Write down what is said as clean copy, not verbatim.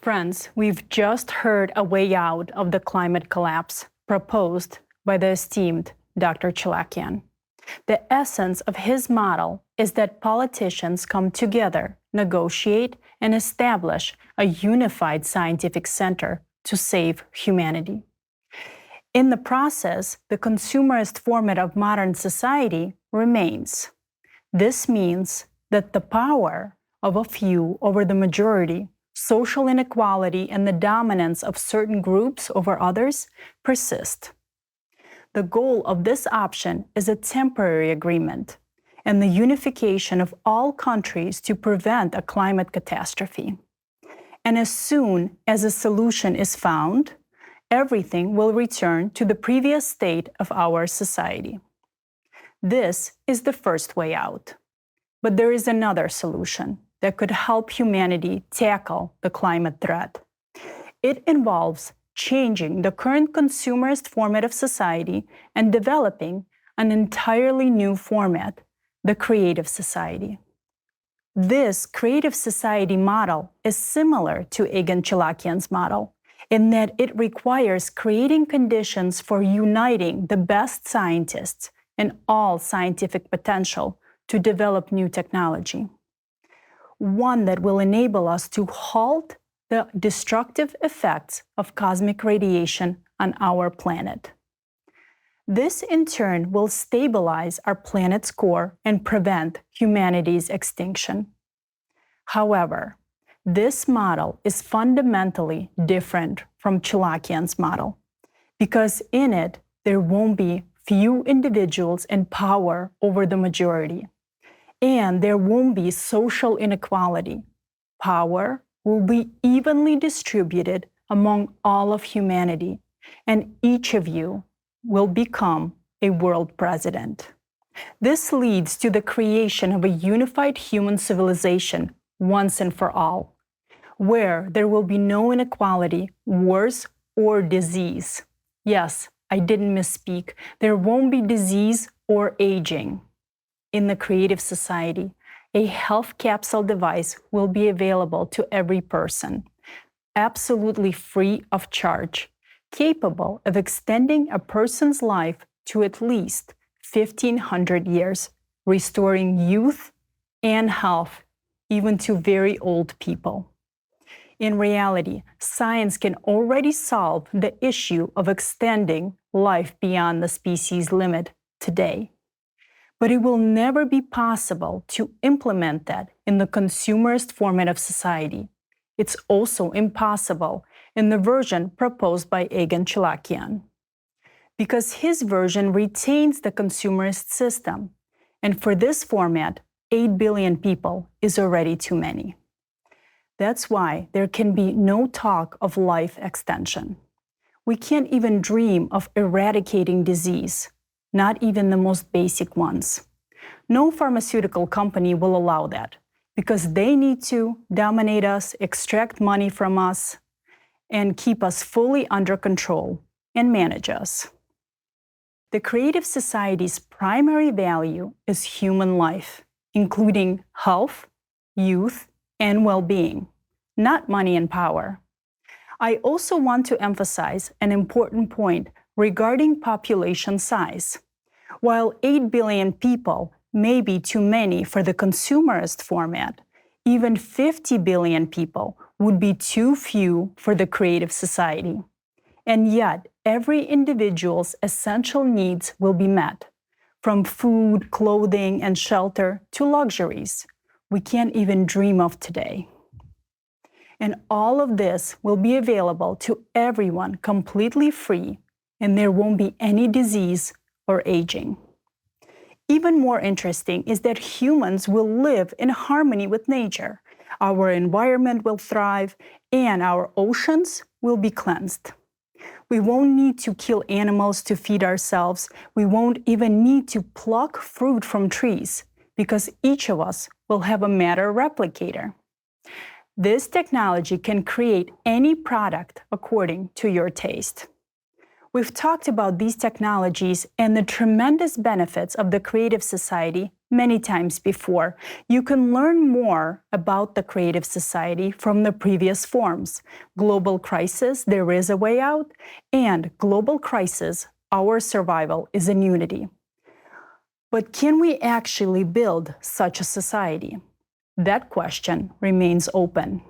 Friends, we've just heard a way out of the climate collapse proposed by the esteemed Dr. Chalakian. The essence of his model is that politicians come together, negotiate, and establish a unified scientific center to save humanity. In the process, the consumerist format of modern society remains. This means that the power of a few over the majority, social inequality, and the dominance of certain groups over others persist. The goal of this option is a temporary agreement and the unification of all countries to prevent a climate catastrophe. And as soon as a solution is found, everything will return to the previous state of our society. This is the first way out. But there is another solution that could help humanity tackle the climate threat. It involves changing the current consumerist format of society and developing an entirely new format, the creative society. This creative society model is similar to Egan Chalakian's model in that it requires creating conditions for uniting the best scientists and all scientific potential to develop new technology. One that will enable us to halt the destructive effects of cosmic radiation on our planet. This, in turn, will stabilize our planet's core and prevent humanity's extinction. However, this model is fundamentally different from Chalakian's model, because in it, there won't be few individuals in power over the majority. And there won't be social inequality. Power will be evenly distributed among all of humanity, and each of you will become a world president. This leads to the creation of a unified human civilization once and for all, where there will be no inequality, wars, or disease. Yes, I didn't misspeak. There won't be disease or aging. In the creative society, a health capsule device will be available to every person, absolutely free of charge, capable of extending a person's life to at least 1,500 years, restoring youth and health, even to very old people. In reality, science can already solve the issue of extending life beyond the species limit today. But it will never be possible to implement that in the consumerist format of society. It's also impossible in the version proposed by Egan Chalakian, because his version retains the consumerist system, and for this format, 8 billion people is already too many. That's why there can be no talk of life extension. We can't even dream of eradicating disease, not even the most basic ones. No pharmaceutical company will allow that because they need to dominate us, extract money from us, and keep us fully under control and manage us. The creative society's primary value is human life, including health, youth, and well-being, not money and power. I also want to emphasize an important point regarding population size. While 8 billion people may be too many for the consumerist format, even 50 billion people would be too few for the creative society. And yet, every individual's essential needs will be met, from food, clothing, and shelter to luxuries we can't even dream of today. And all of this will be available to everyone completely free, and there won't be any disease or aging. Even more interesting is that humans will live in harmony with nature. Our environment will thrive, and our oceans will be cleansed. We won't need to kill animals to feed ourselves. We won't even need to pluck fruit from trees, because each of us will have a matter replicator. This technology can create any product according to your taste. We've talked about these technologies and the tremendous benefits of the creative society many times before, you can learn more about the creative society from the previous forms: Global Crisis, There is a Way Out, and Global Crisis, Our Survival is Immunity. But can we actually build such a society? That question remains open.